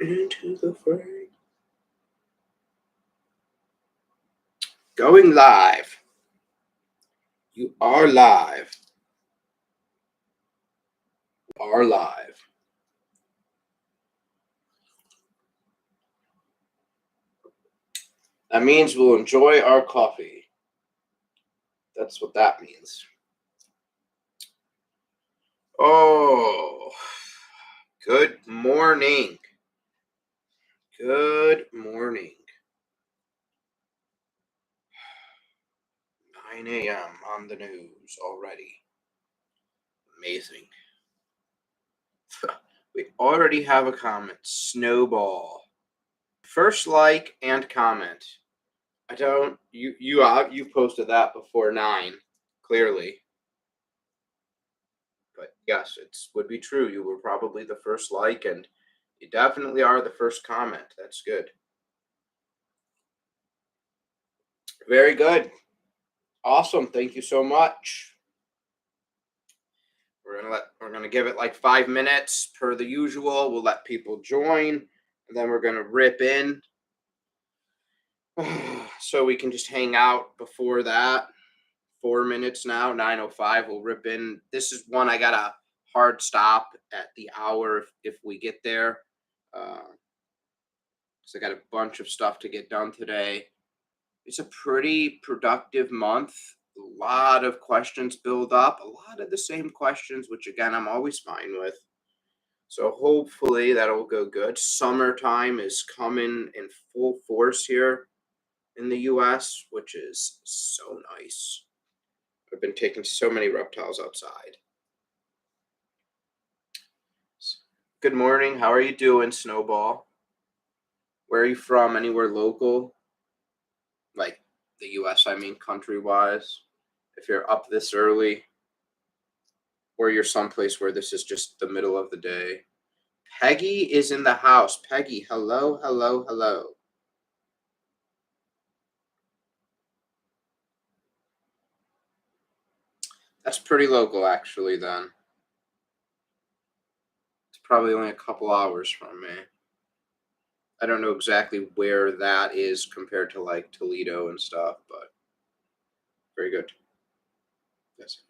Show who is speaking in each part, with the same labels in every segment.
Speaker 1: into the fray. Going live. You are live. You are live. That means we'll enjoy our coffee. That's what that means. Oh, good morning. Good morning. 9 a.m. on the news already. Amazing. We already have a comment. Snowball. First like and comment. I don't. You posted that before 9, clearly. But yes, it would be true. You were probably the first like, and you definitely are the first comment. That's good. Very good. Awesome. Thank you so much. We're gonna give it like 5 minutes per the usual. We'll let people join, and then we're gonna rip in. So we can just hang out before that. 4 minutes now, 9:05. We'll rip in. This is one I got a hard stop at the hour if we get there. So I got a bunch of stuff to get done today. It's a pretty productive month. A lot of questions build up, a lot of the same questions, which again, I'm always fine with. So hopefully that'll go good. Summertime is coming in full force here in the US, which is so nice. I've been taking so many reptiles outside. Good morning. How are you doing, Snowball? Where are you from? Anywhere local? Like the US, I mean, country-wise. If you're up this early, or you're someplace where this is just the middle of the day. Peggy is in the house. Peggy, hello, hello, hello. That's pretty local, actually, then. It's probably only a couple hours from me. I don't know exactly where that is compared to, like, Toledo and stuff, but very good. Yes.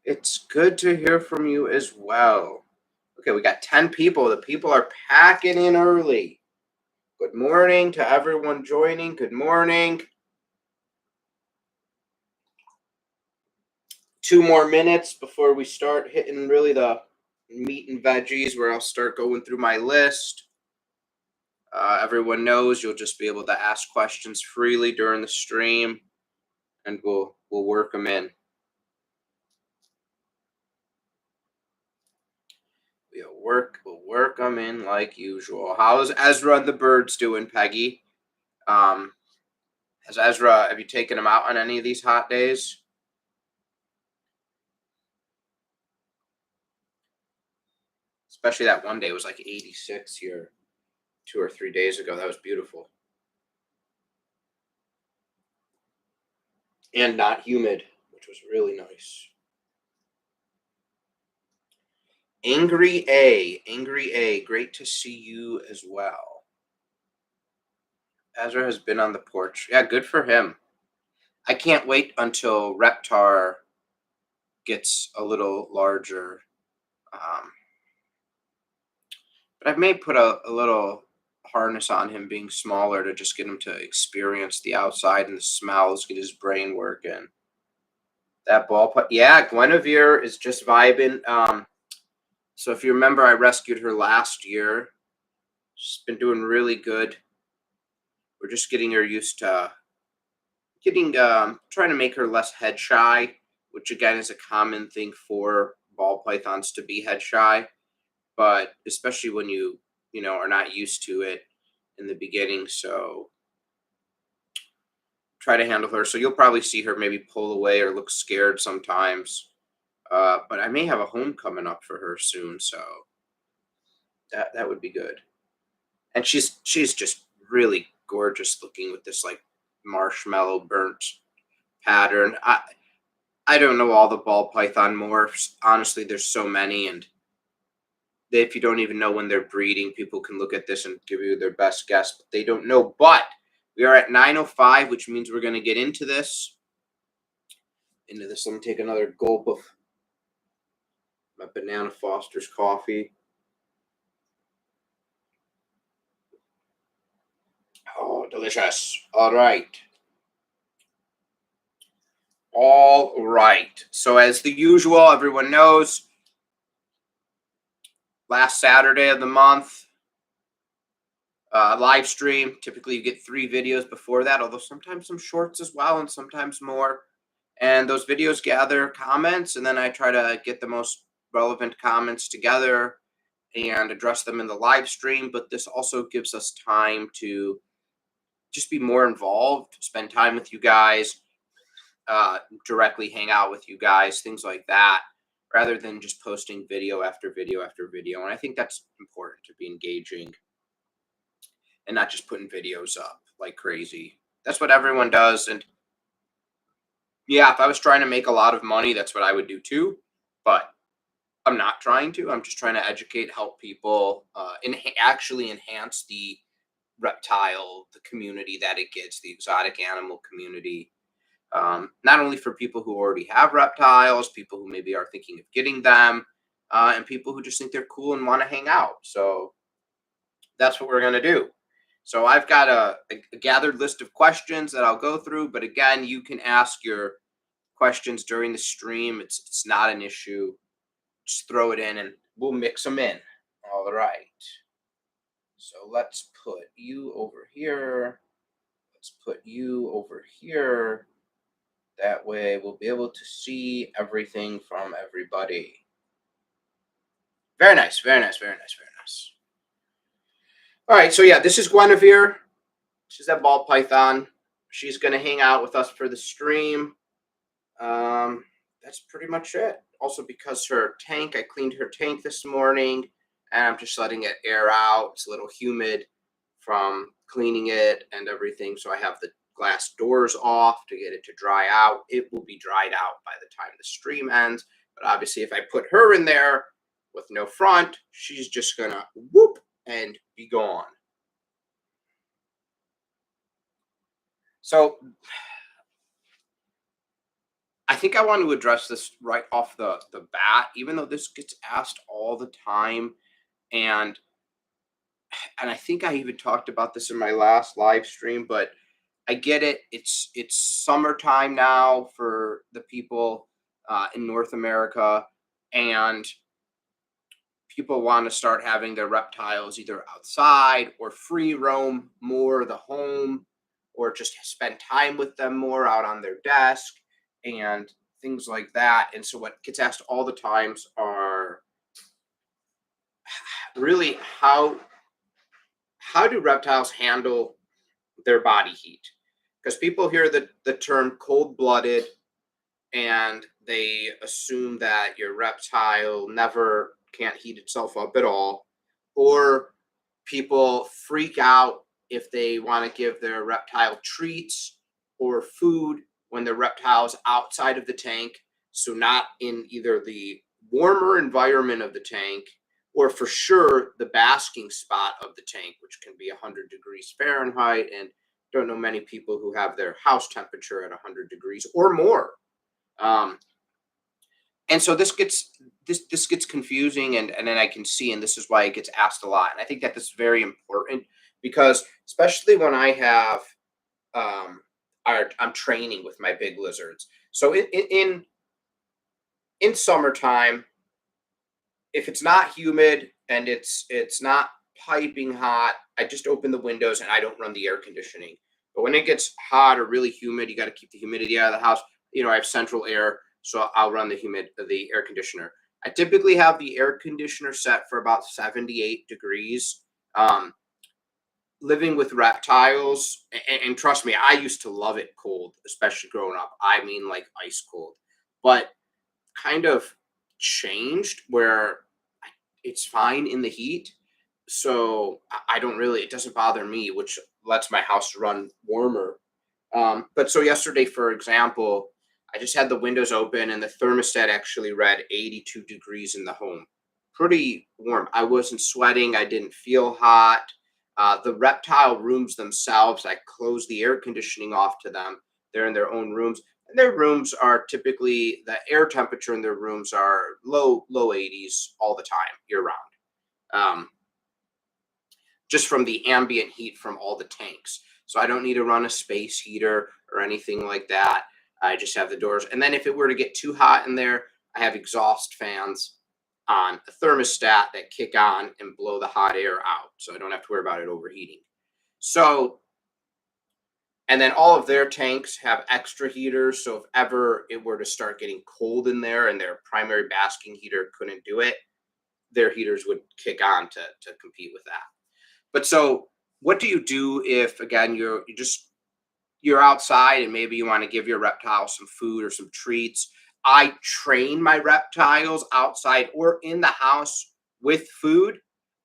Speaker 1: It's good to hear from you as well. Okay, we got 10 people. The people are packing in early. Good morning to everyone joining. Good morning. 2 more minutes before we start hitting really the meat and veggies, where I'll start going through my list. Everyone knows you'll just be able to ask questions freely during the stream, and we'll work them in. We'll work them in like usual. How's Ezra and the birds doing, Peggy? Has Ezra? Have you taken him out on any of these hot days? Especially that one day, it was like 86 here 2 or 3 days ago. That was beautiful. And not humid, which was really nice. Angry A, great to see you as well. Ezra has been on the porch. Yeah, good for him. I can't wait until Reptar gets a little larger. But I may put a little harness on him being smaller to just get him to experience the outside and the smells, get his brain working. That ball, yeah, Guinevere is just vibing. So if you remember, I rescued her last year. She's been doing really good. We're just getting her used to trying to make her less head shy, which again is a common thing for ball pythons to be head shy. But especially when you are not used to it in the beginning, so try to handle her. So you'll probably see her maybe pull away or look scared sometimes. But I may have a home coming up for her soon, so that would be good. And she's just really gorgeous looking with this like marshmallow burnt pattern. I don't know all the ball python morphs. Honestly, there's so many, and if you don't even know when they're breeding, people can look at this and give you their best guess, but they don't know. But we are at 9:05, which means we're going to get into this. Let me take another gulp of my Banana Foster's coffee. Oh, delicious. All right. All right. So as the usual, everyone knows, last Saturday of the month, live stream. Typically, you get 3 videos before that, although sometimes some shorts as well, and sometimes more. And those videos gather comments, and then I try to get the most relevant comments together and address them in the live stream. But this also gives us time to just be more involved, spend time with you guys, directly hang out with you guys, things like that, rather than just posting video after video after video. And I think that's important, to be engaging and not just putting videos up like crazy. That's what everyone does. And yeah, if I was trying to make a lot of money, that's what I would do too. But I'm not trying to. I'm just trying to educate, help people, actually enhance the the community that it gets, the exotic animal community. Not only for people who already have reptiles, people who maybe are thinking of getting them, and people who just think they're cool and want to hang out. So that's what we're going to do. So I've got a gathered list of questions that I'll go through. But again, you can ask your questions during the stream. It's not an issue. Just throw it in and we'll mix them in. All right. So let's put you over here. Let's put you over here. That way we'll be able to see everything from everybody. Very nice, very nice, very nice, very nice. All right, so yeah, this is Guinevere. She's that ball python. She's going to hang out with us for the stream. That's pretty much it. Also, because her tank, I cleaned her tank this morning, and I'm just letting it air out. It's a little humid from cleaning it and everything, so I have the glass doors off to get it to dry out. It will be dried out by the time the stream ends, but obviously if I put her in there with no front, she's just gonna whoop and be gone. So I think I want to address this right off the bat, even though this gets asked all the time. And I think I even talked about this in my last live stream, but I get it. It's summertime now for the people in North America, and people want to start having their reptiles either outside or free roam more the home, or just spend time with them more out on their desk and things like that. And so what gets asked all the times are really how do reptiles handle their body heat? Because people hear the term cold-blooded and they assume that your reptile never can't heat itself up at all, or people freak out if they want to give their reptile treats or food when the reptile's outside of the tank, so not in either the warmer environment of the tank or for sure the basking spot of the tank, which can be 100 degrees Fahrenheit, and don't know many people who have their house temperature at 100 degrees or more. And so this gets confusing, and then I can see, and this is why it gets asked a lot. And I think that this is very important because especially when I have I'm training with my big lizards. So in summertime, if it's not humid and it's not piping hot, I just open the windows and I don't run the air conditioning. But when it gets hot or really humid, you got to keep the humidity out of the house. I have central air, so I'll run the air conditioner. I typically have the air conditioner set for about 78 degrees. Living with reptiles, and trust me, I used to love it cold, especially growing up. I mean, like ice cold, but kind of changed where it's fine in the heat. So I don't really, it doesn't bother me, which lets my house run warmer. But so yesterday, for example, I just had the windows open and the thermostat actually read 82 degrees in the home. pretty warm. I wasn't sweating. I didn't feel hot. The reptile rooms themselves, I closed the air conditioning off to them. They're in their own rooms. And their rooms are typically, the air temperature in their rooms are low 80s all the time, year round. Um, just from the ambient heat from all the tanks. So I don't need to run a space heater or anything like that. I just have the doors. And then if it were to get too hot in there, I have exhaust fans on a thermostat that kick on and blow the hot air out. So I don't have to worry about it overheating. So, and then all of their tanks have extra heaters. So if ever it were to start getting cold in there and their primary basking heater couldn't do it, their heaters would kick on to compete with that. But so what do you do if again you're outside and maybe you want to give your reptile some food or some treats? I train my reptiles outside or in the house with food,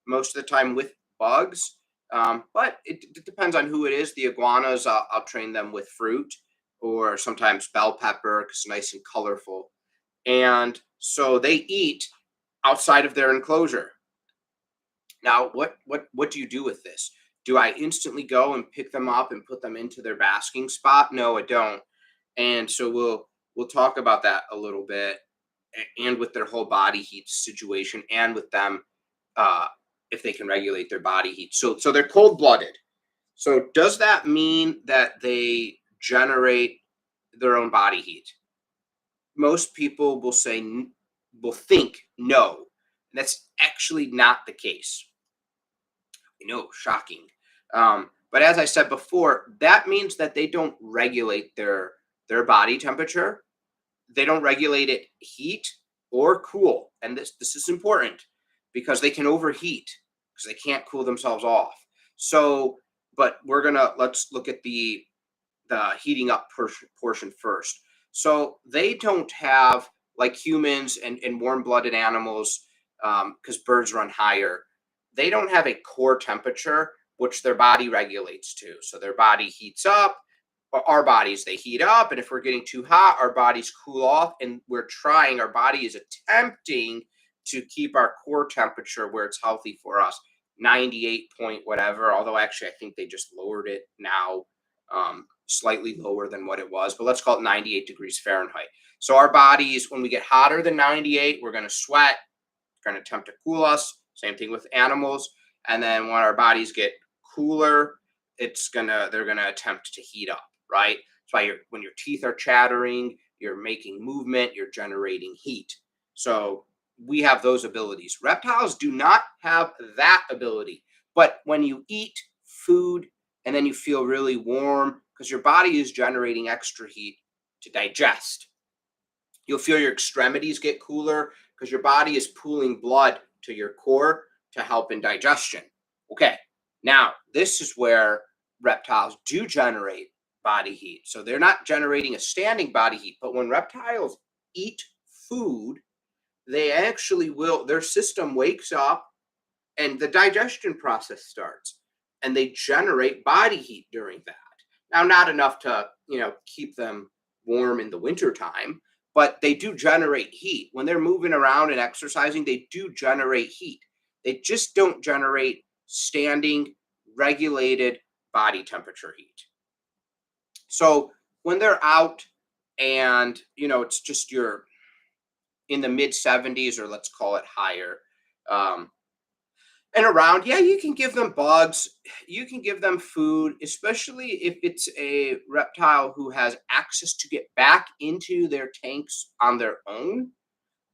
Speaker 1: most of the time with bugs. But it depends on who it is. The iguanas, I'll train them with fruit or sometimes bell pepper because it's nice and colorful. And so they eat outside of their enclosure. Now, what do you do with this? Do I instantly go and pick them up and put them into their basking spot? No, I don't. And so we'll talk about that a little bit, and with their whole body heat situation, and with them uh, if they can regulate their body heat. So they're cold blooded. So does that mean that they generate their own body heat? Most people will say will think no. That's actually not the case. Shocking. But as I said before, that means that they don't regulate their body temperature. They don't regulate it heat or cool. And this is important because they can overheat because they can't cool themselves off. So, but let's look at the heating up portion first. So they don't have like humans and warm-blooded animals, because birds run higher. They don't have a core temperature which their body regulates to. So their body heats up. Our bodies, they heat up, and if we're getting too hot, our bodies cool off, and our body is attempting to keep our core temperature where it's healthy for us, 98 point whatever. Although actually I think they just lowered it now, slightly lower than what it was, but let's call it 98 degrees Fahrenheit. So our bodies, when we get hotter than 98, we're going to sweat, going to attempt to cool us. Same thing with animals. And then when our bodies get cooler, they're gonna attempt to heat up, right? That's why when your teeth are chattering, you're making movement, you're generating heat. So we have those abilities. Reptiles do not have that ability. But when you eat food and then you feel really warm because your body is generating extra heat to digest, you'll feel your extremities get cooler because your body is pooling blood to your core to help in digestion. Okay, now this is where reptiles do generate body heat. So they're not generating a standing body heat, but when reptiles eat food, they actually will, their system wakes up and the digestion process starts and they generate body heat during that. Now, not enough to, keep them warm in the wintertime, but they do generate heat. When they're moving around and exercising, they do generate heat. They just don't generate standing, regulated body temperature heat. So when they're out and, it's just you're in the mid 70s, or let's call it higher, and around, yeah, you can give them bugs, you can give them food, especially if it's a reptile who has access to get back into their tanks on their own.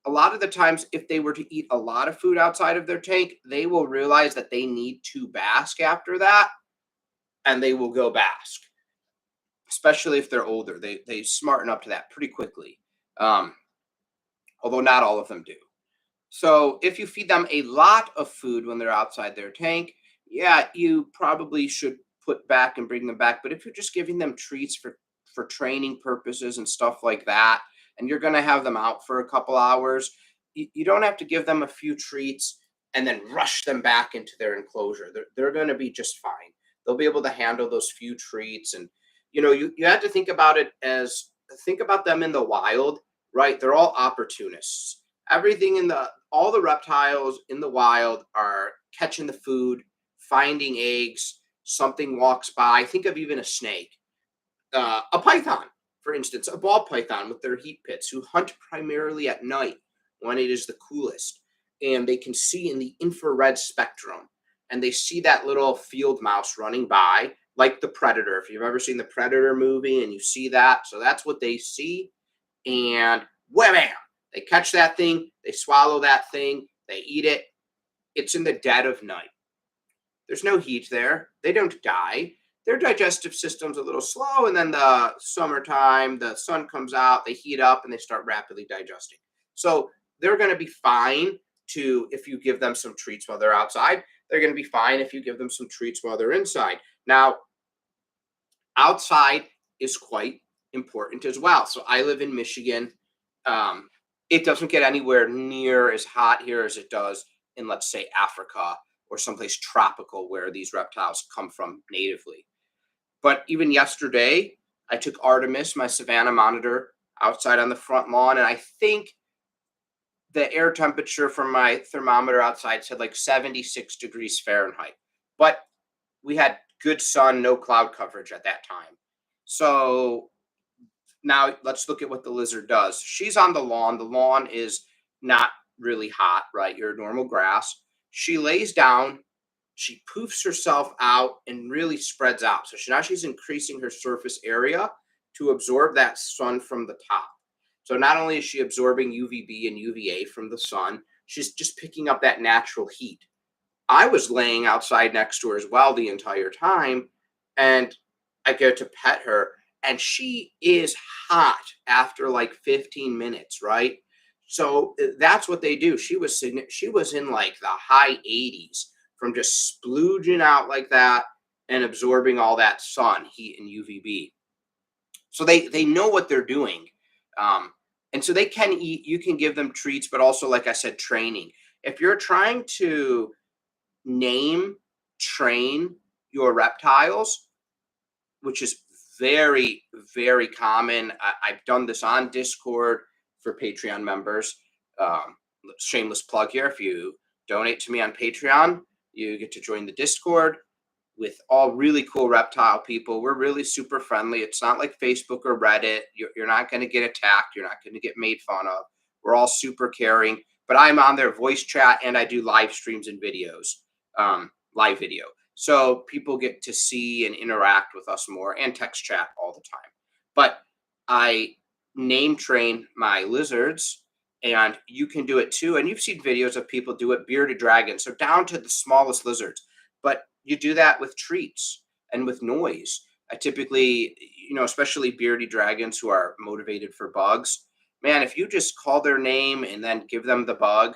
Speaker 1: A lot of the times, if they were to eat a lot of food outside of their tank, they will realize that they need to bask after that, and they will go bask, especially if they're older. They smarten up to that pretty quickly, um, although not all of them do. So if you feed them a lot of food when they're outside their tank, yeah, you probably should put back and bring them back. But if you're just giving them treats for training purposes and stuff like that, and you're going to have them out for a couple hours, you don't have to give them a few treats and then rush them back into their enclosure. They're going to be just fine. They'll be able to handle those few treats. And you have to think about them in the wild, right? They're all opportunists. Everything in the all the reptiles in the wild are catching the food, finding eggs, something walks by. Think of even a snake, a python, for instance, a ball python with their heat pits, who hunt primarily at night when it is the coolest, and they can see in the infrared spectrum, and they see that little field mouse running by, like the predator. If you've ever seen the Predator movie and you see that, so that's what they see, and wham, they catch that thing, they swallow that thing, they eat it. It's in the dead of night. There's no heat there. They don't die. Their digestive system's a little slow, and then the summertime, the sun comes out, they heat up, and they start rapidly digesting. So they're going to be fine to if you give them some treats while they're outside. They're going to be fine if you give them some treats while they're inside. Now, outside is quite important as well. So I live in Michigan. Um, it doesn't get anywhere near as hot here as it does in, let's say, Africa or someplace tropical where these reptiles come from natively. But even yesterday, I took Artemis, my Savannah monitor, outside on the front lawn, and I think the air temperature from my thermometer outside said like 76 degrees Fahrenheit. But we had good sun, no cloud coverage at that time. So now let's look at what the lizard does. She's on the lawn. The lawn is not really hot, right? Your normal grass. She lays down, she poofs herself out and really spreads out. So now she's increasing her surface area to absorb that sun from the top. So not only is she absorbing UVB and UVA from the sun, she's just picking up that natural heat. I was laying outside next to her as well the entire time, and I go to pet her, and she is hot after like 15 minutes, right? So that's what they do. She was in like the high 80s from just splooging out like that and absorbing all that sun, heat, and UVB. So they know what they're doing, um, and so they can eat. You can give them treats, but also, like I said, training. If you're trying to name, train your reptiles, which is very, very common. I've done this on Discord for Patreon members. Um, Shameless plug here. If you donate to me on Patreon, you get to join the Discord with all really cool reptile people. We're really super friendly. It's not like Facebook or Reddit. You're not going to get attacked. You're not going to get made fun of. We're all super caring. But I'm on their voice chat and I do live streams and videos, live video. So people get to see and interact with us more and text chat all the time. But I name train my lizards, and you can do it too. And you've seen videos of people do it, bearded dragons, so down to the smallest lizards. But you do that with treats and with noise. I typically, especially beardy dragons who are motivated for bugs, man, if you just call their name and then give them the bug,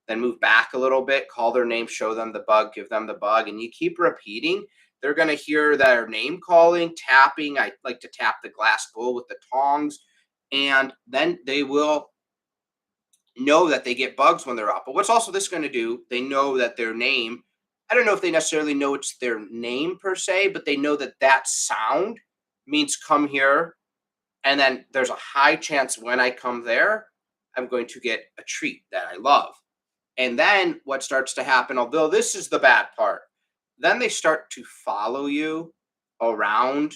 Speaker 1: then move back a little bit, call their name, show them the bug, give them the bug, and you keep repeating, they're going to hear their name calling, tapping. I like to tap the glass bowl with the tongs, and then they will know that they get bugs when they're out. But what's also this going to do? They know that their name, I don't know if they necessarily know it's their name per se, but they know that that sound means come here. And then there's a high chance when I come there, I'm going to get a treat that I love. And then what starts to happen, although this is the bad part, then they start to follow you around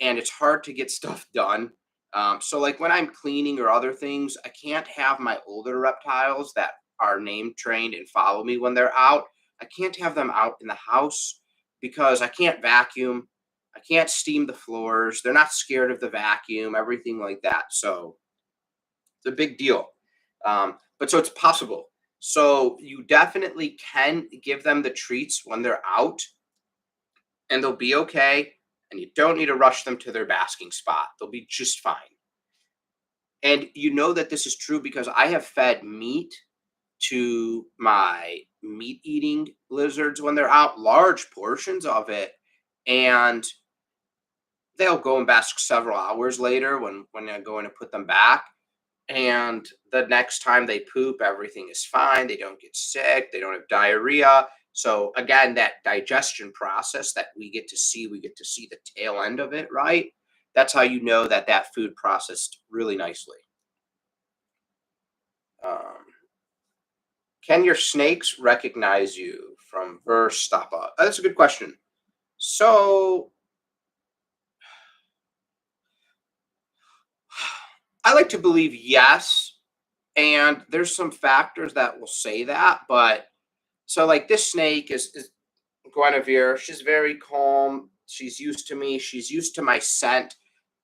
Speaker 1: and it's hard to get stuff done. So, like when I'm cleaning or other things, I can't have my older reptiles that are name trained and follow me when they're out. I can't have them out in the house because I can't vacuum. I can't steam the floors. They're not scared of the vacuum, everything like that. So, it's a big deal. But so it's possible. So you definitely can give them the treats when they're out and they'll be okay. And you don't need to rush them to their basking spot. They'll be just fine. And you know that this is true because I have fed meat to my meat eating lizards when they're out, large portions of it. And they'll go and bask several hours later when I go in and put them back. And the next time they poop, everything is fine. They don't get sick. They don't have diarrhea. So again, that digestion process that we get to see the tail end of it, right? That's how you know that that food processed really nicely. Um, Can your snakes recognize you from Verstappa? That's a good question. So I like to believe yes, and there's some factors that will say that, but so like this snake is Guinevere. She's very calm. She's used to me. She's used to my scent.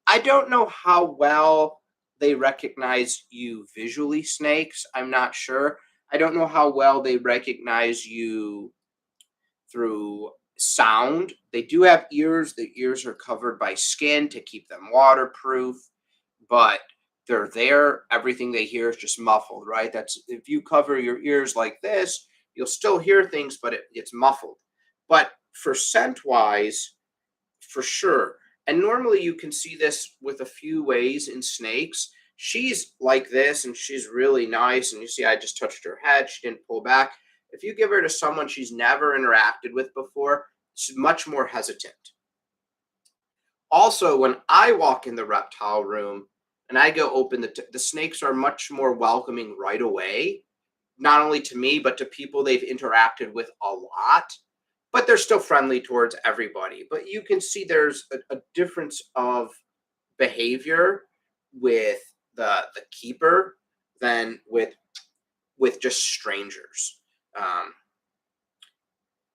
Speaker 1: I don't know how well they recognize you visually, snakes. I'm not sure. I don't know how well they recognize you through sound. They do have ears. The ears are covered by skin to keep them waterproof, but they're there. Everything they hear is just muffled, right? That's if you cover your ears like this, you'll still hear things, but it's muffled. But for scent wise, for sure. And normally you can see this with a few ways in snakes. She's like this and she's really nice. And you see, I just touched her head. She didn't pull back. If you give her to someone she's never interacted with before, she's much more hesitant. Also, when I walk in the reptile room and I go open the snakes are much more welcoming right away, not only to me, but to people they've interacted with a lot, but they're still friendly towards everybody. But you can see there's a difference of behavior with the keeper than with just strangers. Um,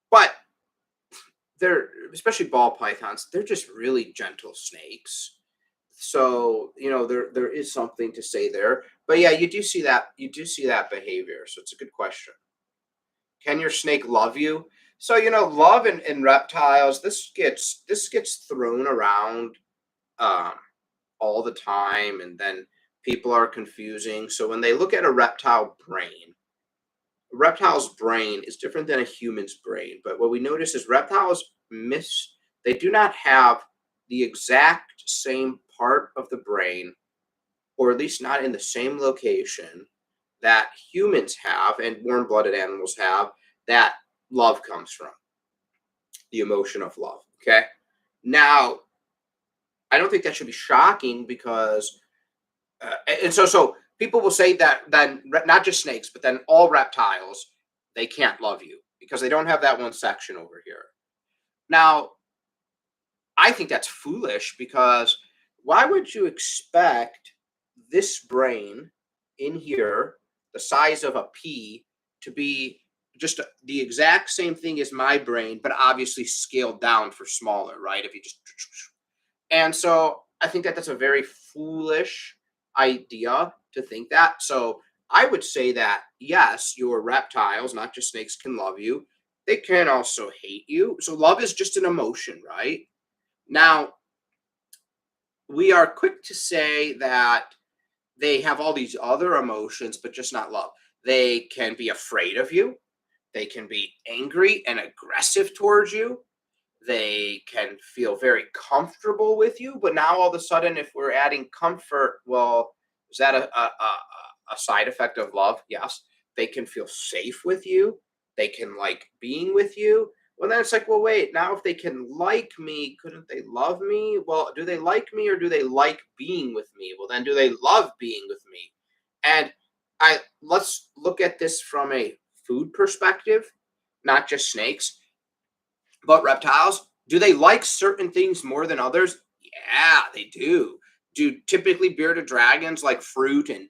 Speaker 1: but they're especially ball pythons. They're just really gentle snakes. So there is something to say there. But yeah, you do see that behavior. So it's a good question. Can your snake love you? So love in reptiles. This gets thrown around um, all the time, and then people are confusing. So when they look at a reptile's brain is different than a human's brain. But what we notice is reptiles miss. They do not have the exact same part of the brain, or at least not in the same location that humans have and warm-blooded animals have, that love comes from, the emotion of love. Okay. Now, I don't think that should be shocking because, and so people will say that then not just snakes, but then all reptiles, they can't love you because they don't have that one section over here. Now, I think that's foolish because why would you expect this brain in here, the size of a pea, to be just the exact same thing as my brain, but obviously scaled down for smaller, right? If you just and so I think that that's a very foolish idea to think that. So I would say that yes, your reptiles, not just snakes, can love you. They can also hate you. So love is just an emotion, right? Now, we are quick to say that they have all these other emotions, but just not love. They can be afraid of you. They can be angry and aggressive towards you. They can feel very comfortable with you. But now, all of a sudden, if we're adding comfort, well, is that a side effect of love? Yes. They can feel safe with you. They can like being with you. Well, then it's like, well, wait, now if they can like me, couldn't they love me? Well, do they like me or do they like being with me? Well, then do they love being with me? And I let's look at this from a food perspective, not just snakes, but reptiles. Do they like certain things more than others? Yeah, they do. Do typically bearded dragons like fruit and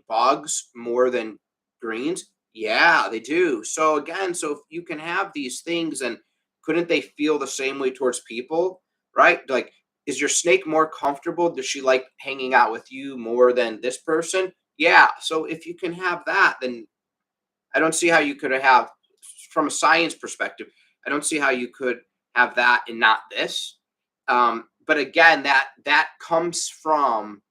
Speaker 1: bugs more than greens? Yeah, they do. So again, so if you can have these things, and couldn't they feel the same way towards people? Right? Like, is your snake more comfortable? Does she like hanging out with you more than this person? Yeah. So if you can have that, then I don't see how you could have, from a science perspective, I don't see how you could have that and not this. But again, that comes from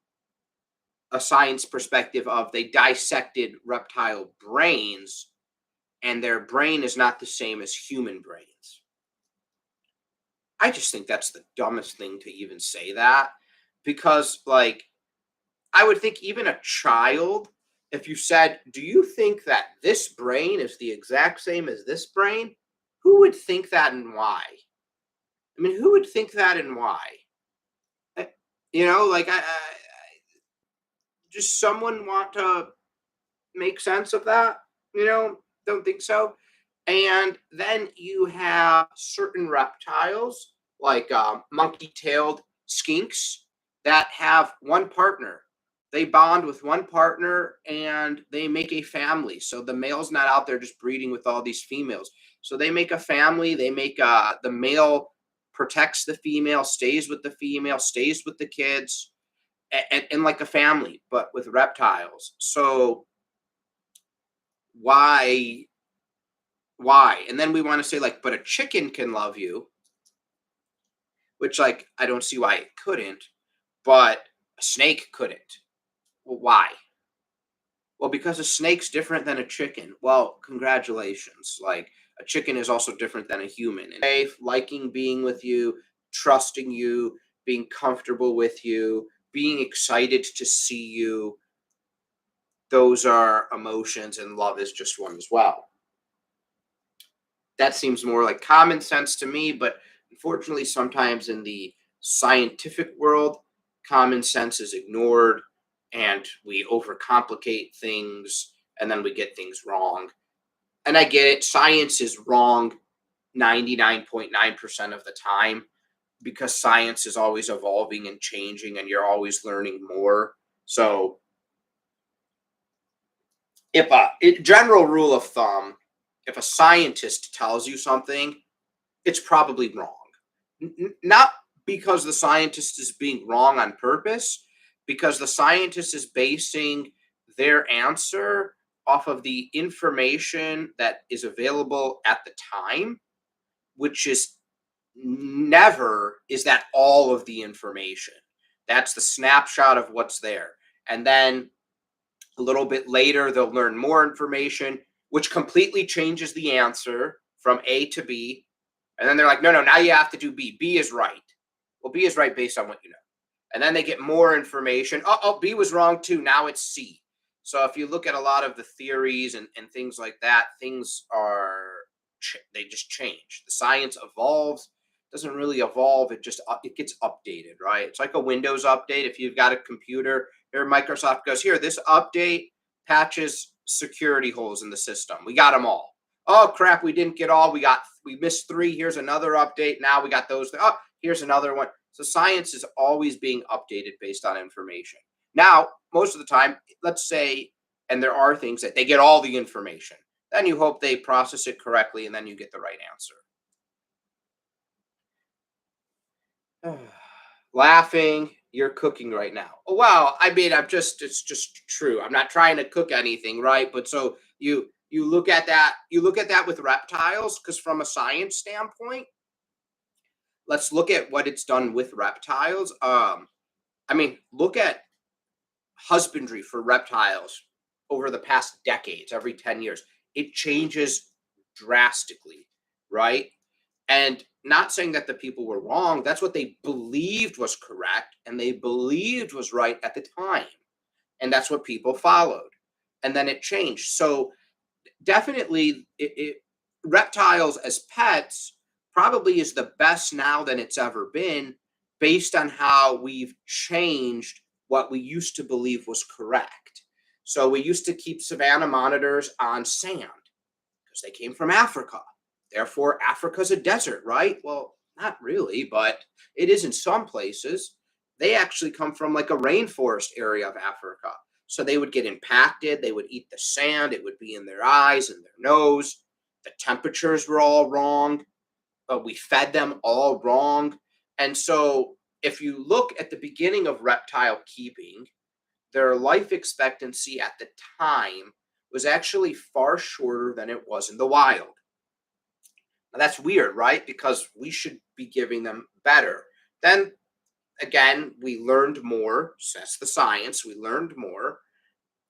Speaker 1: a science perspective of they dissected reptile brains, and their brain is not the same as human brains. I just think that's the dumbest thing to even say that because, like, I would think even a child, if you said, "Do you think that this brain is the exact same as this brain?" Who would think that and why? I mean, who would think that and why? Eh, like just someone want to make sense of that. don't think so. And then you have certain reptiles like monkey-tailed skinks that have one partner. They bond with one partner and they make a family. So the male's not out there just breeding with all these females. So they make a family. They make the male protects the female, stays with the female, stays with the kids, and like a family, but with reptiles. So why and then we want to say like, but a chicken can love you, which like I don't see why it couldn't, but a snake couldn't. Well, why? Well, because a snake's different than a chicken. Well, congratulations. Like a chicken is also different than a human, and safe, liking being with you, trusting you, being comfortable with you, being excited to see you. Those are emotions, and love is just one as well. That seems more like common sense to me, but unfortunately, sometimes in the scientific world, common sense is ignored and we overcomplicate things and then we get things wrong. And I get it, science is wrong 99.9% of the time because science is always evolving and changing and you're always learning more. So, if general rule of thumb, if a scientist tells you something, it's probably wrong. Not because the scientist is being wrong on purpose, because the scientist is basing their answer off of the information that is available at the time, which is never is that all of the information. That's the snapshot of what's there. And then a little bit later, they'll learn more information, which completely changes the answer from A to B. And then they're like, no, no, now you have to do B. B is right. Well, B is right based on what you know. And then they get more information. Oh, B was wrong too. Now it's C. So if you look at a lot of the theories and things like that, things are, they just change. The science evolves, doesn't really evolve. It gets updated, right? It's like a Windows update. If you've got a computer, here Microsoft goes, here, this update patches security holes in the system. We got them all. Oh crap, we didn't get all. We missed 3. Here's another update. Now we got those. Oh, here's another one. So science is always being updated based on information. Now, most of the time, let's say, and there are things that they get all the information. Then you hope they process it correctly and then you get the right answer. Laughing, you're cooking right now. Oh, wow. I mean, it's just true. I'm not trying to cook anything, right? But so you look at that, with reptiles, because from a science standpoint, let's look at what it's done with reptiles. I mean, look at husbandry for reptiles over the past decades, every 10 years. It changes drastically, right? And not saying that the people were wrong, that's what they believed was correct and they believed was right at the time. And that's what people followed. And then it changed. So definitely, reptiles as pets probably is the best now than it's ever been based on how we've changed what we used to believe was correct. So we used to keep savanna monitors on sand because they came from Africa. Therefore, Africa's a desert, right? Well, not really, but it is in some places. They actually come from like a rainforest area of Africa. So they would get impacted. They would eat the sand. It would be in their eyes and their nose. The temperatures were all wrong. We fed them all wrong. And so if you look at the beginning of reptile keeping, their life expectancy at the time was actually far shorter than it was in the wild. Now, that's weird, right? Because we should be giving them better. Then again, we learned more. So that's the science. We learned more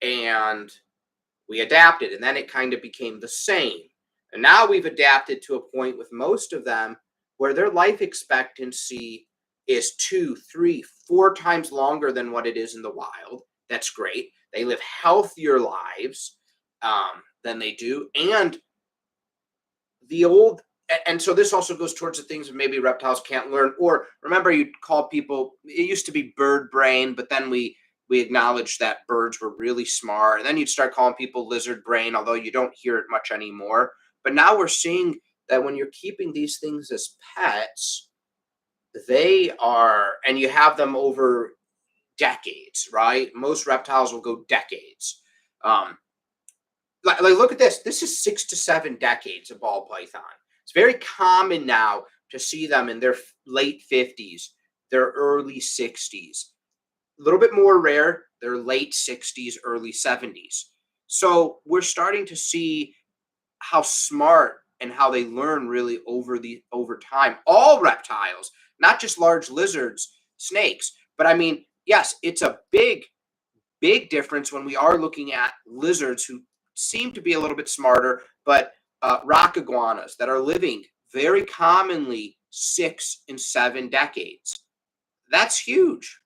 Speaker 1: and we adapted. And then it kind of became the same. And now we've adapted to a point with most of them where their life expectancy is 2, 3, 4 times longer than what it is in the wild. That's great. They live healthier lives than they do. And so this also goes towards the things that maybe reptiles can't learn. Or remember, you call people, it used to be bird brain, but then we We acknowledged that birds were really smart. And then you'd start calling people lizard brain, although you don't hear it much anymore. But now we're seeing that when you're keeping these things as pets, they are, and you have them over decades, right? Most reptiles will go decades. Um, like look at this. This is 6 to 7 decades of ball python. It's very common now to see them in their late 50s, their early 60s. A little bit more rare, their late 60s, early 70s. So we're starting to see how smart and how they learn really over time. All reptiles, not just large lizards, snakes. But I mean, yes, it's a big difference when we are looking at lizards who seem to be a little bit smarter, but rock iguanas that are living very commonly 6 and 7 decades. That's huge.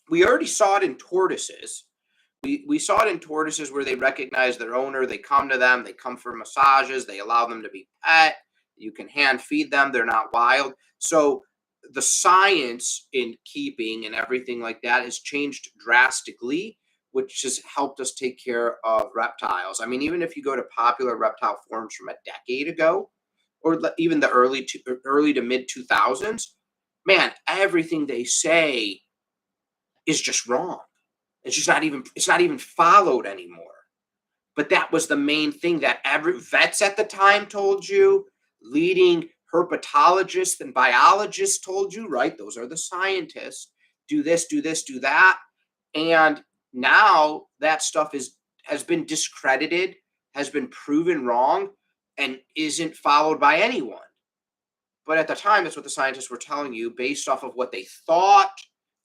Speaker 1: We already saw it in tortoises. We saw it in tortoises where they recognize their owner, they come to them, they come for massages, they allow them to be pet, you can hand feed them, they're not wild. So the science in keeping and everything like that has changed drastically, which has helped us take care of reptiles. I mean, even if you go to popular reptile forums from a decade ago, or even the early to mid 2000s, man, everything they say is just wrong. It's not even followed anymore. But that was the main thing that every vets at the time told you, leading herpetologists and biologists told you, right? Those are the scientists. Do this, do this, do that. And now that stuff has been discredited, has been proven wrong, and isn't followed by anyone. But at the time, that's what the scientists were telling you based off of what they thought,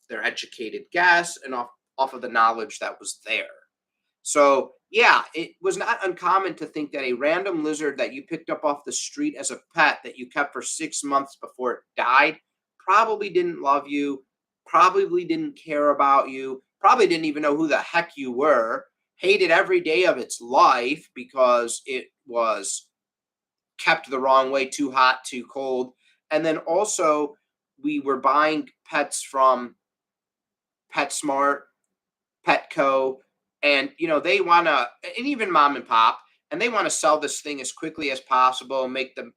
Speaker 1: their educated guess, and off of the knowledge that was there. So, yeah, it was not uncommon to think that a random lizard that you picked up off the street as a pet that you kept for 6 months before it died probably didn't love you, probably didn't care about you, probably didn't even know who the heck you were, hated every day of its life because it was kept the wrong way, too hot, too cold. And then also, we were buying pets from PetSmart, Petco, and they want to, and even mom and pop, and they want to sell this thing as quickly as possible, make the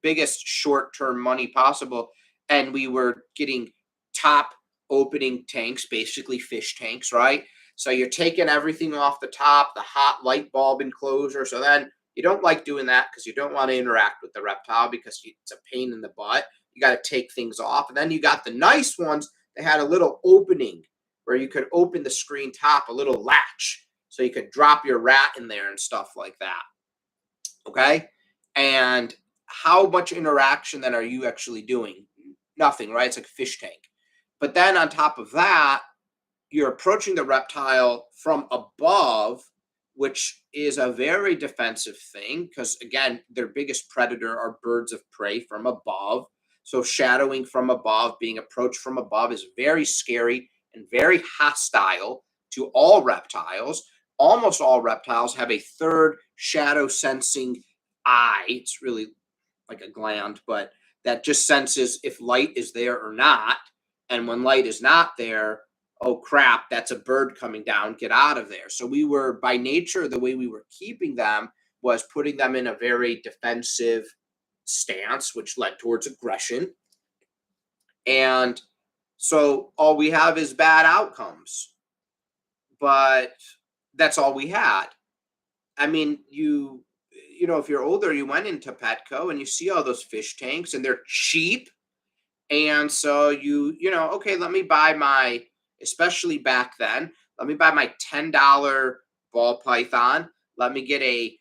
Speaker 1: biggest short-term money possible. And we were getting top opening tanks, basically fish tanks, right? So you're taking everything off the top, the hot light bulb enclosure. So then you don't like doing that because you don't want to interact with the reptile because it's a pain in the butt. You got to take things off. And then you got the nice ones that had a little opening where you could open the screen top, a little latch, so you could drop your rat in there and stuff like that. Okay? And how much interaction then are you actually doing? Nothing, right? It's like a fish tank. But then on top of that, you're approaching the reptile from above, which is a very defensive thing because, again, their biggest predator are birds of prey from above. So shadowing from above, being approached from above is very scary and very hostile to all reptiles. Almost all reptiles have a third shadow sensing eye. It's really like a gland, but that just senses if light is there or not. And when light is not there, oh crap, that's a bird coming down, get out of there. So we were, by nature, the way we were keeping them was putting them in a very defensive stance, which led towards aggression. And so all we have is bad outcomes. But that's all we had. I mean, if you're older, you went into Petco and you see all those fish tanks and they're cheap. And so okay, let me buy especially back then, let me buy my $10 ball python. Let me get a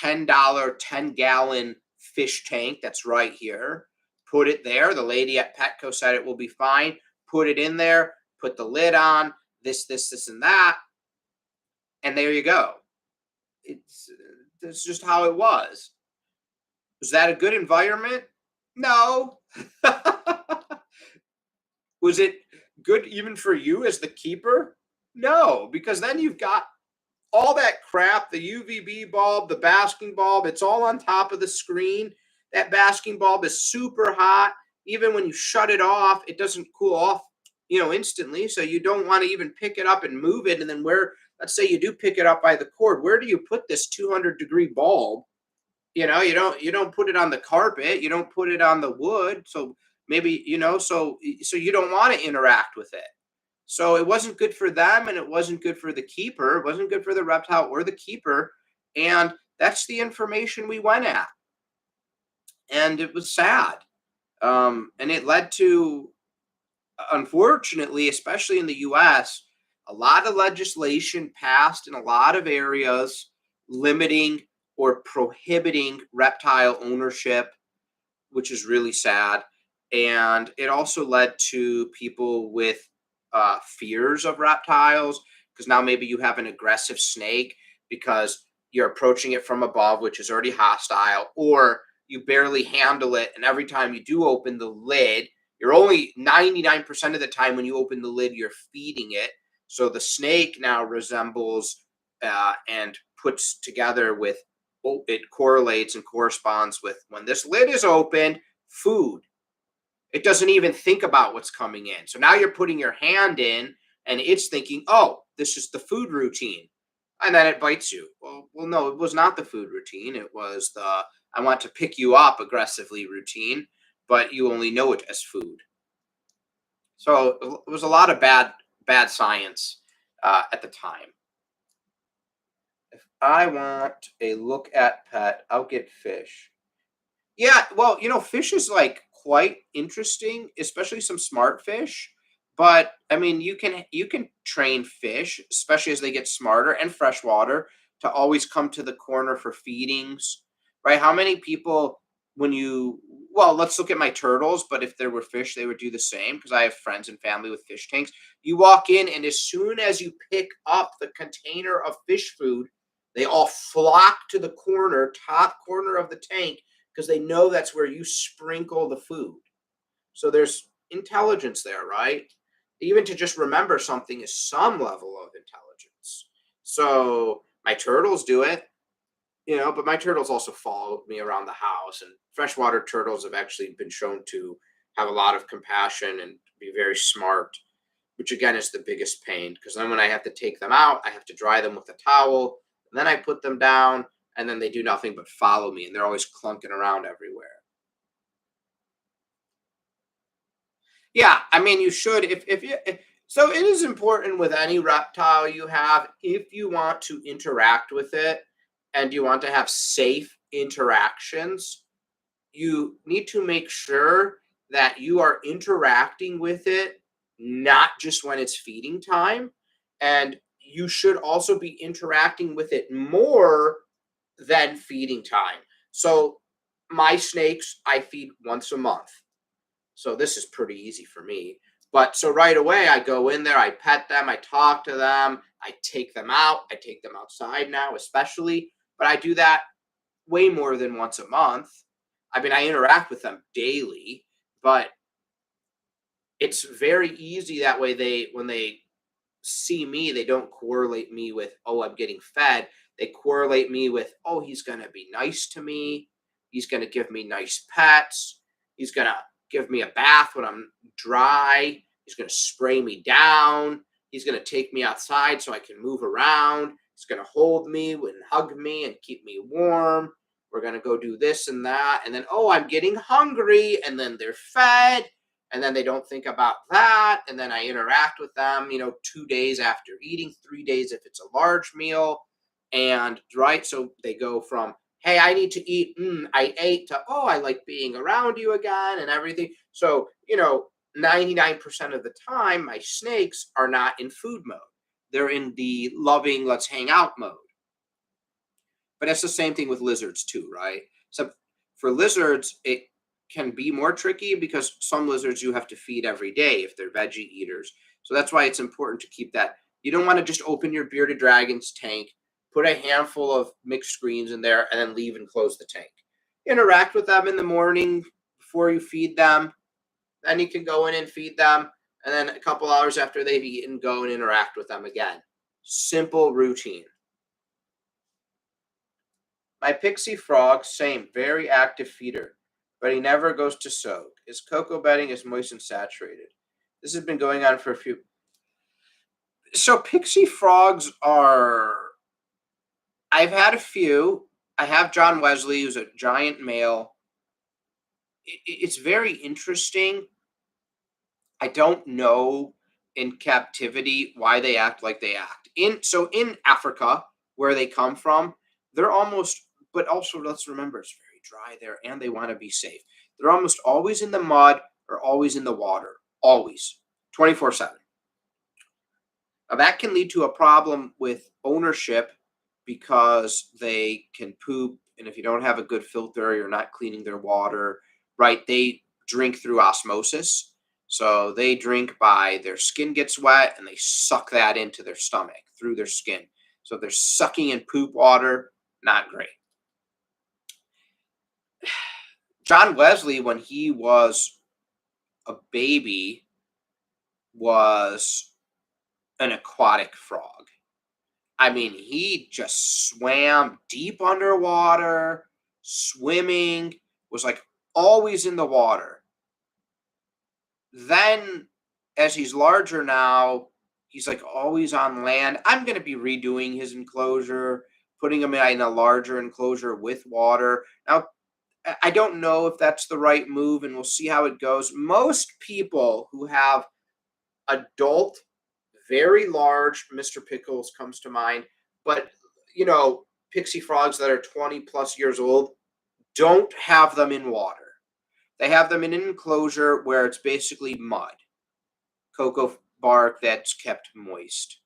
Speaker 1: $10 10-gallon fish tank that's right here. Put it there. The lady at Petco said it will be fine. Put it in there, put the lid on, this, and that. And there you go. That's just how it was. Was that a good environment? No. Was it good even for you as the keeper? No, because then you've got all that crap, the UVB bulb, the basking bulb, it's all on top of the screen. That basking bulb is super hot. Even when you shut it off, it doesn't cool off, instantly. So you don't want to even pick it up and move it. And then let's say you do pick it up by the cord, where do you put this 200-degree bulb? You don't put it on the carpet, you don't put it on the wood. So maybe, so you don't want to interact with it. So it wasn't good for them, and it wasn't good for the keeper. It wasn't good for the reptile or the keeper. And that's the information we went at. And it was sad. And it led to, unfortunately, especially in the US, a lot of legislation passed in a lot of areas limiting or prohibiting reptile ownership, which is really sad. And it also led to people with fears of reptiles, because now maybe you have an aggressive snake because you're approaching it from above, which is already hostile, or you barely handle it. And every time you do open the lid, you're only 99% of the time when you open the lid, you're feeding it. So the snake now resembles and puts together with, it correlates and corresponds with, when this lid is opened, food. It doesn't even think about what's coming in. So now you're putting your hand in and it's thinking, oh, this is the food routine. And then it bites you. Well, no, it was not the food routine. It was the I want to pick you up aggressively routine, but you only know it as food. So it was a lot of bad science at the time. If I want a look at pet, I'll get fish. Yeah, well, fish is like quite interesting, especially some smart fish. But I mean, you can train fish, especially as they get smarter, and freshwater, to always come to the corner for feedings, right? How many people, when you, well, let's look at my turtles, but if there were fish, they would do the same, because I have friends and family with fish tanks. You walk in, and as soon as you pick up the container of fish food, they all flock to the top corner of the tank, because they know that's where you sprinkle the food. So there's intelligence there, right? Even to just remember something is some level of intelligence. So my turtles do it, but my turtles also follow me around the house. And freshwater turtles have actually been shown to have a lot of compassion and be very smart, which again is the biggest pain, because then when I have to take them out, I have to dry them with a towel, and then I put them down, and then they do nothing but follow me, and they're always clunking around everywhere. Yeah, I mean, you should, so it is important with any reptile you have, if you want to interact with it and you want to have safe interactions, you need to make sure that you are interacting with it not just when it's feeding time. And you should also be interacting with it more than feeding time. So my snakes, I feed once a month. So this is pretty easy for me. But so right away, I go in there, I pet them, I talk to them, I take them out, I take them outside now, especially. But I do that way more than once a month. I mean, I interact with them daily, but it's very easy that way. When they see me, they don't correlate me with, oh, I'm getting fed. They correlate me with, oh, he's going to be nice to me. He's going to give me nice pets. He's going to give me a bath when I'm dry. He's going to spray me down. He's going to take me outside so I can move around. He's going to hold me and hug me and keep me warm. We're going to go do this and that. And then, oh, I'm getting hungry. And then they're fed, and then they don't think about that, and then I interact with them 2 days after eating, 3 days if it's a large meal. And right, so they go from, hey, I need to eat, I ate, to, oh, I like being around you again and everything. So 99% of the time my snakes are not in food mode, they're in the loving, let's hang out mode. But it's the same thing with lizards too, right? So for lizards, it can be more tricky, because some lizards you have to feed every day if they're veggie eaters. So that's why it's important to keep that. You don't want to just open your bearded dragon's tank, put a handful of mixed greens in there, and then leave and close the tank. Interact with them in the morning before you feed them. Then you can go in and feed them. And then a couple hours after they've eaten, go and interact with them again. Simple routine. My pixie frog, same, very active feeder, but he never goes to soak. His cocoa bedding is moist and saturated. This has been going on for a few. So pixie frogs are. I've had a few. I have John Wesley, who's a giant male. It's very interesting. I don't know in captivity why they act like they act. In Africa, where they come from, they're almost. But also, let's remember it's very dry there, and they want to be safe. They're almost always in the mud or always in the water, always, 24/7. Now, that can lead to a problem with ownership because they can poop. And if you don't have a good filter, you're not cleaning their water, right? They drink through osmosis. So they drink by their skin gets wet and they suck that into their stomach through their skin. So if they're sucking in poop water, not great. John Wesley, when he was a baby, was an aquatic frog. I mean, he just swam deep underwater, swimming, was like always in the water. Then, as he's larger now, he's like always on land. I'm going to be redoing his enclosure, putting him in a larger enclosure with water. Now, I don't know if that's the right move, and we'll see how it goes. Most people who have adult, very large, Mr. Pickles comes to mind, but you know, pixie frogs that are 20 plus years old don't have them in water. They have them in an enclosure where it's basically mud, cocoa bark that's kept moist,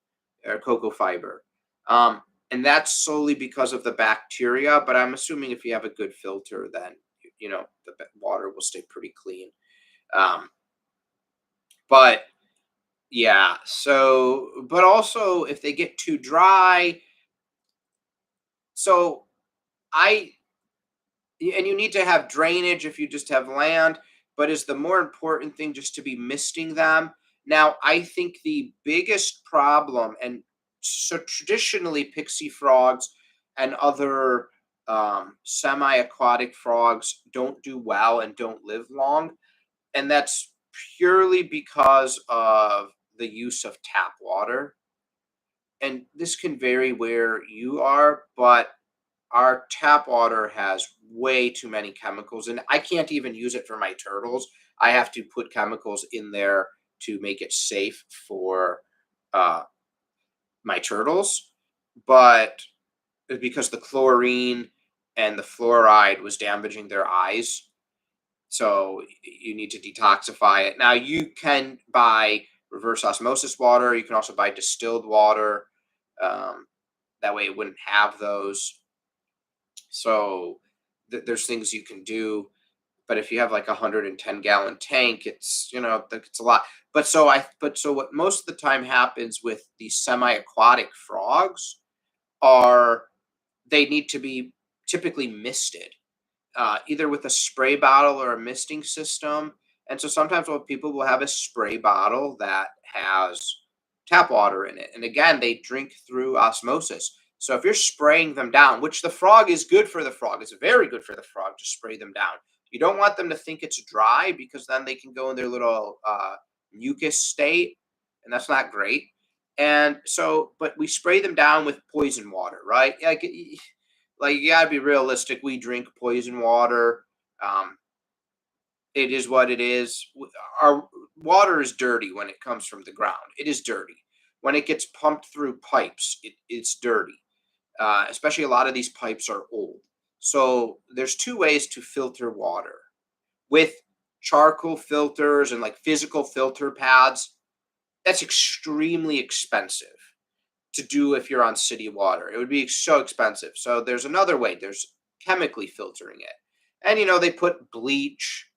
Speaker 1: or cocoa fiber. Um, and that's solely because of the bacteria, but I'm assuming if you have a good filter, then you know the water will stay pretty clean. Um, but Yeah, so but also if they get too dry, so I and you need to have drainage if you just have land, but is the more important thing just to be misting them? Now, I think the biggest problem, and so traditionally pixie frogs and other semi-aquatic frogs don't do well and don't live long, and that's purely because of the use of tap water. And this can vary where you are, but our tap water has way too many chemicals, and I can't even use it for my turtles. I have to put chemicals in there to make it safe for uh, my turtles. But because the chlorine and the fluoride was damaging their eyes, so you need to detoxify it. Now you can buy reverse osmosis water. You can also buy distilled water. Um, that way, it wouldn't have those. So there's things you can do. But if you have like a 110-gallon tank, it's it's a lot. But so what most of the time happens with these semi-aquatic frogs are they need to be typically misted either with a spray bottle or a misting system. And so sometimes what people will have a spray bottle that has tap water in it. And again, they drink through osmosis. So if you're spraying them down, which the frog is good for the frog, it's very good for the frog to spray them down. You don't want them to think it's dry because then they can go in their little mucus state, and that's not great. And so, but we spray them down with poison water, right? Like you gotta be realistic. We drink poison water. Um, it is what it is. Our water is dirty when it comes from the ground. It is dirty. When it gets pumped through pipes, it's dirty. Especially a lot of these pipes are old. So there's two ways to filter water with charcoal filters and like physical filter pads. That's extremely expensive to do if you're on city water. It would be so expensive. So there's another way. There's chemically filtering it. And they put bleach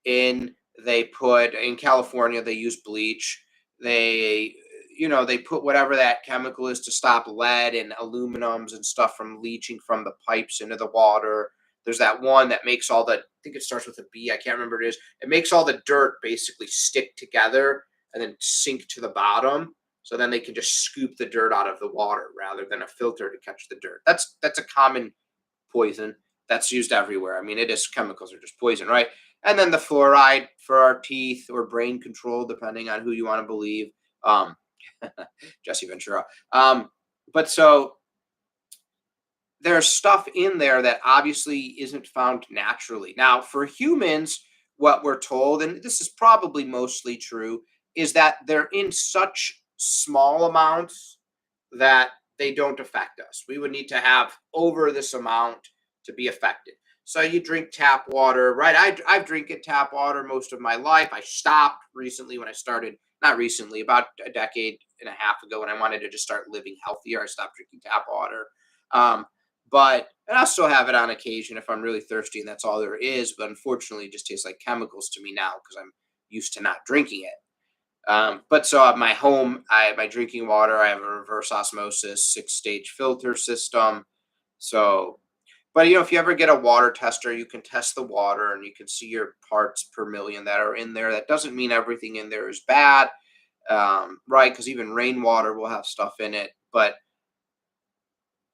Speaker 1: in they put in California they use bleach. They they put whatever that chemical is to stop lead and aluminums and stuff from leaching from the pipes into the water. There's that one that makes all the I think it starts with a B, I can't remember what it is. It makes all the dirt basically stick together and then sink to the bottom. So then they can just scoop the dirt out of the water rather than a filter to catch the dirt. That's a common poison that's used everywhere. I mean, it is chemicals are just poison, right? And then the fluoride for our teeth or brain control, depending on who you want to believe. Um, Jesse Ventura. But so there's stuff in there that obviously isn't found naturally. Now, for humans, what we're told, and this is probably mostly true, is that they're in such small amounts that they don't affect us. We would need to have over this amount to be affected. So you drink tap water, right? I've drinking tap water most of my life. I stopped recently when I started, not recently, about a decade and a half ago when I wanted to just start living healthier. I stopped drinking tap water. Um, and I'll still have it on occasion if I'm really thirsty and that's all there is. But unfortunately, it just tastes like chemicals to me now because I'm used to not drinking it. But so at my home, my drinking water, I have a reverse osmosis 6-stage filter system. So, but if you ever get a water tester, you can test the water and you can see your parts per million that are in there. That doesn't mean everything in there is bad, right? Because even rainwater will have stuff in it.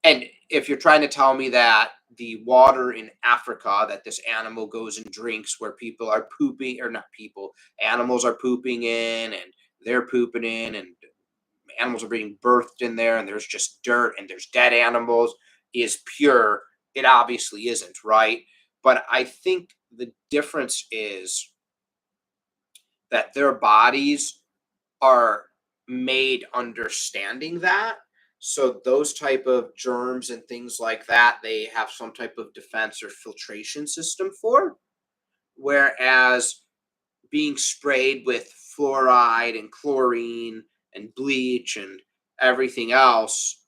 Speaker 1: And if you're trying to tell me that the water in Africa that this animal goes and drinks, where people are pooping, or not people, animals are pooping in, and they're pooping in, and animals are being birthed in there, and there's just dirt and there's dead animals, is pure. It obviously isn't, right? But I think the difference is that their bodies are made understanding that, so those type of germs and things like that, they have some type of defense or filtration system for, whereas being sprayed with fluoride and chlorine and bleach and everything else,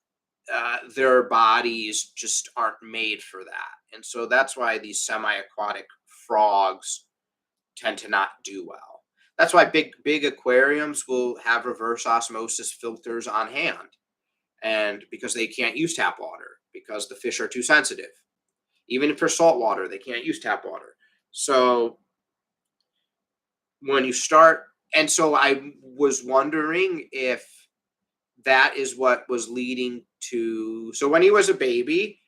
Speaker 1: their bodies just aren't made for that. And so that's why these semi-aquatic frogs tend to not do well. That's why big aquariums will have reverse osmosis filters on hand, and because they can't use tap water because the fish are too sensitive. Even for salt water, they can't use tap water. So when you start, and so I was wondering if that is what was leading to. So when he was a baby,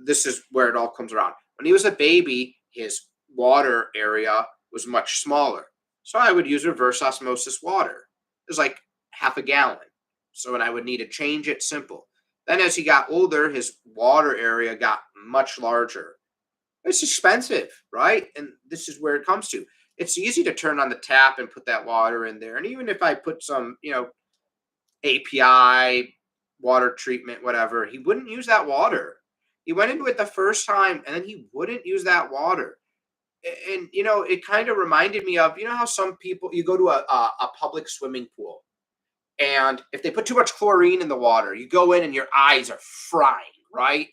Speaker 1: this is where it all comes around. When he was a baby, his water area was much smaller. So I would use reverse osmosis water. It was like half a gallon. So when I would need to change it, simple. Then as he got older, his water area got much larger. It's expensive, right? And this is where it comes to. It's easy to turn on the tap and put that water in there. And even if I put some, API, water treatment, whatever, he wouldn't use that water. He went into it the first time and then he wouldn't use that water. And, it kind of reminded me of, how some people, you go to a public swimming pool, and if they put too much chlorine in the water, you go in and your eyes are frying, right?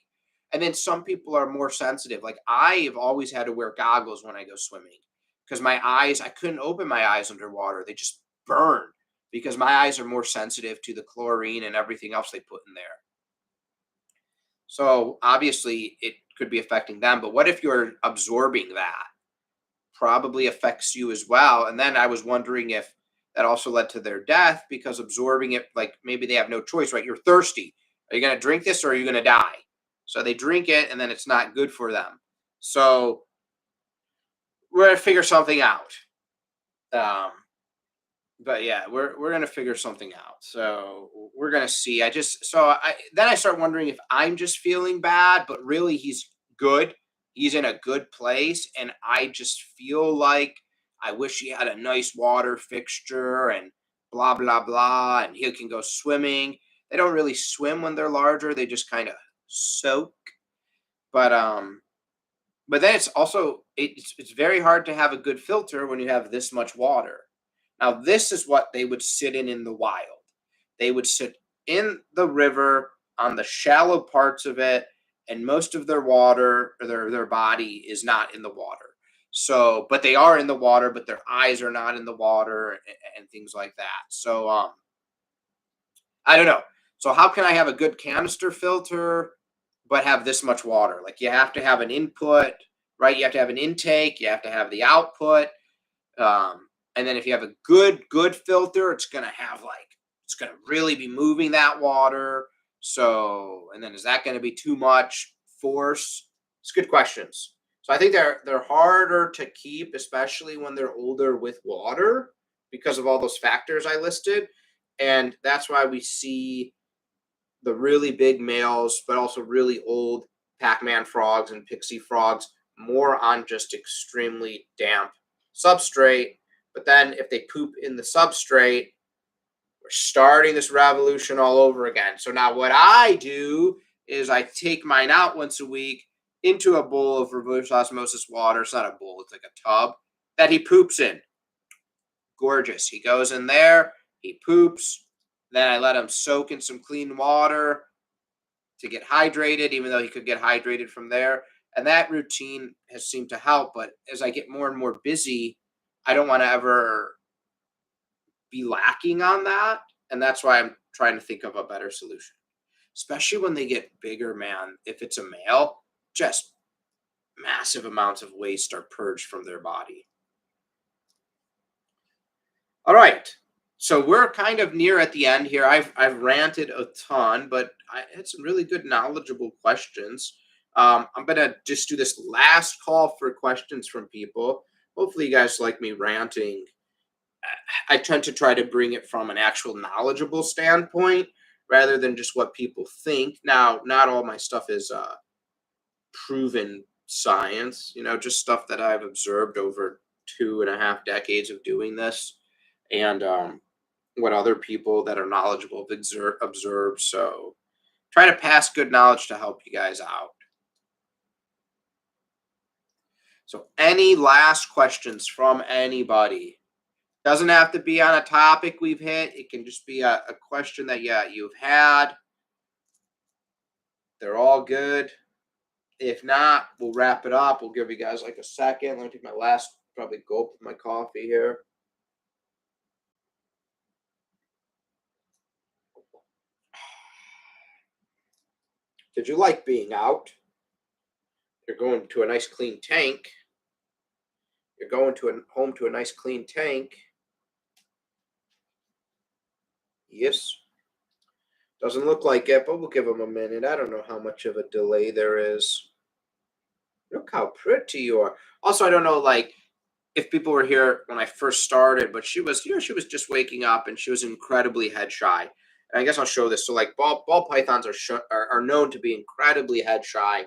Speaker 1: And then some people are more sensitive. Like I have always had to wear goggles when I go swimming because my eyes, I couldn't open my eyes underwater. They just burn because my eyes are more sensitive to the chlorine and everything else they put in there. So obviously it could be affecting them. But what if you're absorbing that? Probably affects you as well. And then I was wondering if that also led to their death because absorbing it, like maybe they have no choice, right? You're thirsty. Are you going to drink this or are you going to die? So they drink it and then it's not good for them. So we're going to figure something out. But yeah, we're gonna figure something out. So we're gonna see. Then I start wondering if I'm just feeling bad, but really he's good. He's in a good place, and I just feel like I wish he had a nice water fixture and blah blah blah, and he can go swimming. They don't really swim when they're larger; they just kind of soak. But but then it's very hard to have a good filter when you have this much water. Now, this is what they would sit in the wild. They would sit in the river on the shallow parts of it, and most of their water or their body is not in the water. So, but they are in the water, but their eyes are not in the water and things like that. So, I don't know. So, how can I have a good canister filter but have this much water? Like, you have to have an input, right? You have to have an intake, you have to have the output. And then if you have a good filter, it's gonna really be moving that water. So, and then is that gonna be too much force? It's good questions. So I think they're harder to keep, especially when they're older with water, because of all those factors I listed. And that's why we see the really big males, but also really old Pac-Man frogs and pixie frogs more on just extremely damp substrate. But then if they poop in the substrate, we're starting this revolution all over again. So now what I do is I take mine out once a week into a bowl of reverse osmosis water. It's not a bowl, it's like a tub that he poops in. Gorgeous. He goes in there, he poops. Then I let him soak in some clean water to get hydrated, even though he could get hydrated from there. And that routine has seemed to help. But as I get more and more busy, I don't want to ever be lacking on that. And that's why I'm trying to think of a better solution, especially when they get bigger, man. If it's a male, just massive amounts of waste are purged from their body. All right. So we're kind of near at the end here. I've ranted a ton, but I had some really good, knowledgeable questions. I'm gonna just do this last call for questions from people. Hopefully, you guys like me ranting. I tend to try to bring it from an actual knowledgeable standpoint rather than just what people think. Now, not all my stuff is proven science. Just stuff that I've observed over 2.5 decades of doing this, and what other people that are knowledgeable have observed. So try to pass good knowledge to help you guys out. So any last questions from anybody? Doesn't have to be on a topic we've hit. It can just be a question that you've had. They're all good. If not, we'll wrap it up. We'll give you guys like a second. Let me take my last probably gulp of my coffee here. Did you like being out? You're going to a nice clean tank. You're going to home to a nice clean tank. Yes. Doesn't look like it, but we'll give them a minute. I don't know how much of a delay there is. Look how pretty you are. Also, I don't know, like, if people were here when I first started, but she was just waking up and she was incredibly head shy. And I guess I'll show this. So, like, ball pythons are known to be incredibly head shy.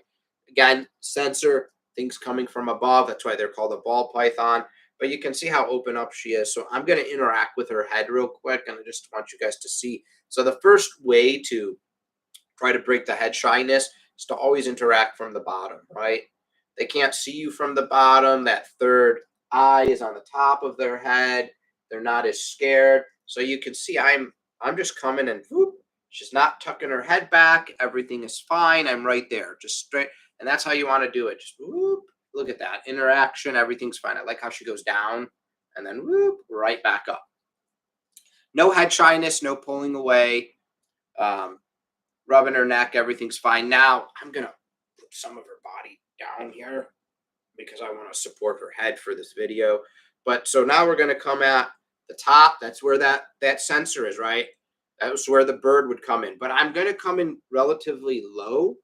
Speaker 1: Again, sensor things coming from above. That's why they're called a ball python. But you can see how open up she is. So I'm going to interact with her head real quick, and I just want you guys to see. So the first way to try to break the head shyness is to always interact from the bottom, right? They can't see you from the bottom. That third eye is on the top of their head. They're not as scared. So you can see I'm just coming and whoop. She's not tucking her head back. Everything is fine. I'm right there, just straight. And that's how you want to do it. Just whoop. Look at that interaction. Everything's fine. I like how she goes down and then whoop, right back up. No head shyness, no pulling away. Rubbing her neck, everything's fine. Now I'm gonna put some of her body down here because I want to support her head for this video. But so now we're gonna come at the top. That's where that sensor is, right? That's where the bird would come in. But I'm gonna come in relatively low.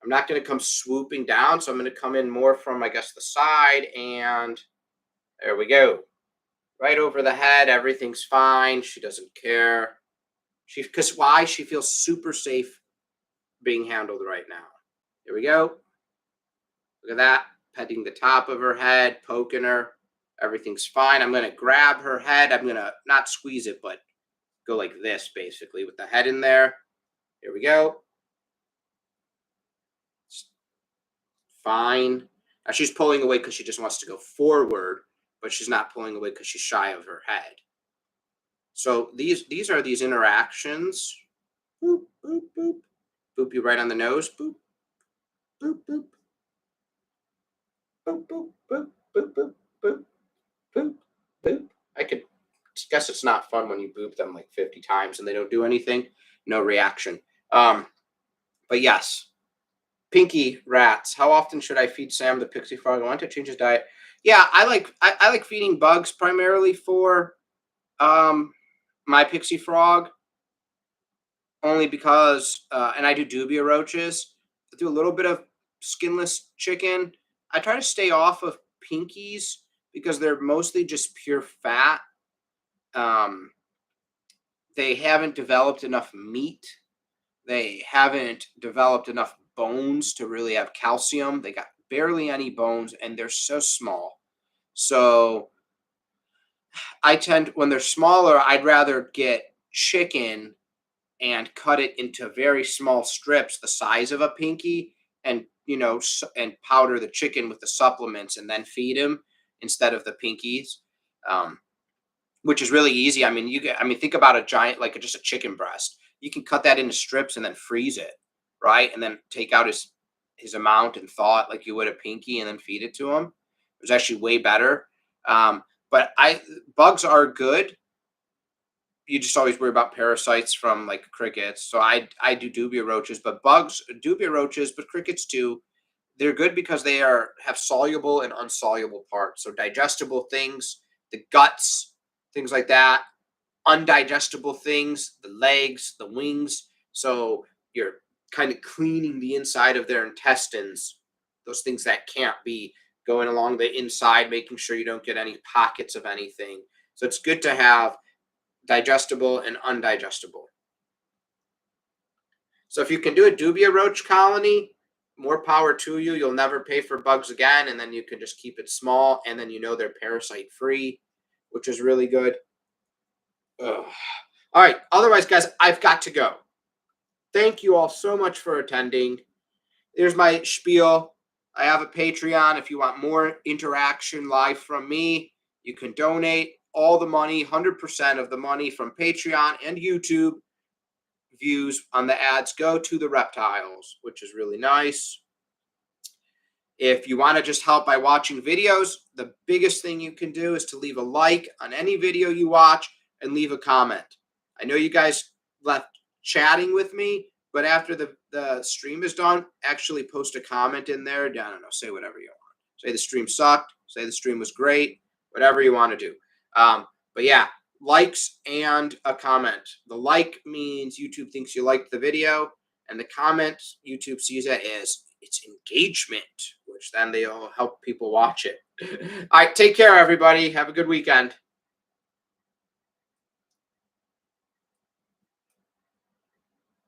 Speaker 1: I'm not gonna come swooping down, so I'm gonna come in more from, I guess, the side, and there we go. Right over the head, everything's fine. She doesn't care. Because why? She feels super safe being handled right now. Here we go. Look at that. Petting the top of her head, poking her. Everything's fine. I'm going to grab her head. I'm going to not squeeze it, but go like this, basically, with the head in there. Here we go. Fine. Now she's pulling away because she just wants to go forward, but she's not pulling away because she's shy of her head. So these are these interactions. Boop, boop, boop. Boop you right on the nose. Boop, boop, boop. Boop, boop, boop, boop, boop, boop, boop, boop. I could guess it's not fun when you boop them like 50 times and they don't do anything. No reaction. But yes. Pinky rats. How often should I feed Sam the pixie frog? I want to change his diet. Yeah, I like feeding bugs primarily for my pixie frog, only because and I do dubia roaches. I do a little bit of skinless chicken. I try to stay off of pinkies because they're mostly just pure fat. Um, they haven't developed enough meat. They haven't developed enough bones to really have calcium. They got barely any bones and they're so small. So I tend, when they're smaller, I'd rather get chicken and cut it into very small strips the size of a pinky, and and powder the chicken with the supplements and then feed him instead of the pinkies. um, which is really easy. Think about a giant, like just a chicken breast. You can cut that into strips and then freeze it, right? And then take out his amount and thaw it like you would a pinky, and then feed it to him. It was actually way better. But I bugs are good. You just always worry about parasites from like crickets. So I do dubia roaches, but dubia roaches, but crickets too. They're good because they have soluble and unsoluble parts. So digestible things, the guts, things like that. Undigestible things, the legs, the wings. So you're kind of cleaning the inside of their intestines, those things that can't be going along the inside, making sure you don't get any pockets of anything. So it's good to have digestible and undigestible. So if you can do a dubia roach colony, more power to you. You'll never pay for bugs again, and then you can just keep it small, and then they're parasite free, which is really good. Ugh. All right. Otherwise, guys, I've got to go. Thank you all so much for attending. There's my spiel. I have a Patreon. If you want more interaction live from me, you can donate all the money, 100% of the money from Patreon and YouTube views on the ads go to the reptiles, which is really nice. If you want to just help by watching videos, the biggest thing you can do is to leave a like on any video you watch and leave a comment. I know you guys left chatting with me, but after the stream is done, actually post a comment in there. I don't know, say whatever you want. Say the stream sucked, say the stream was great, whatever you want to do. But yeah, likes and a comment. The like means YouTube thinks you liked the video, and the comment, YouTube sees it as it's engagement, which then they'll help people watch it. All right, take care, everybody. Have a good weekend.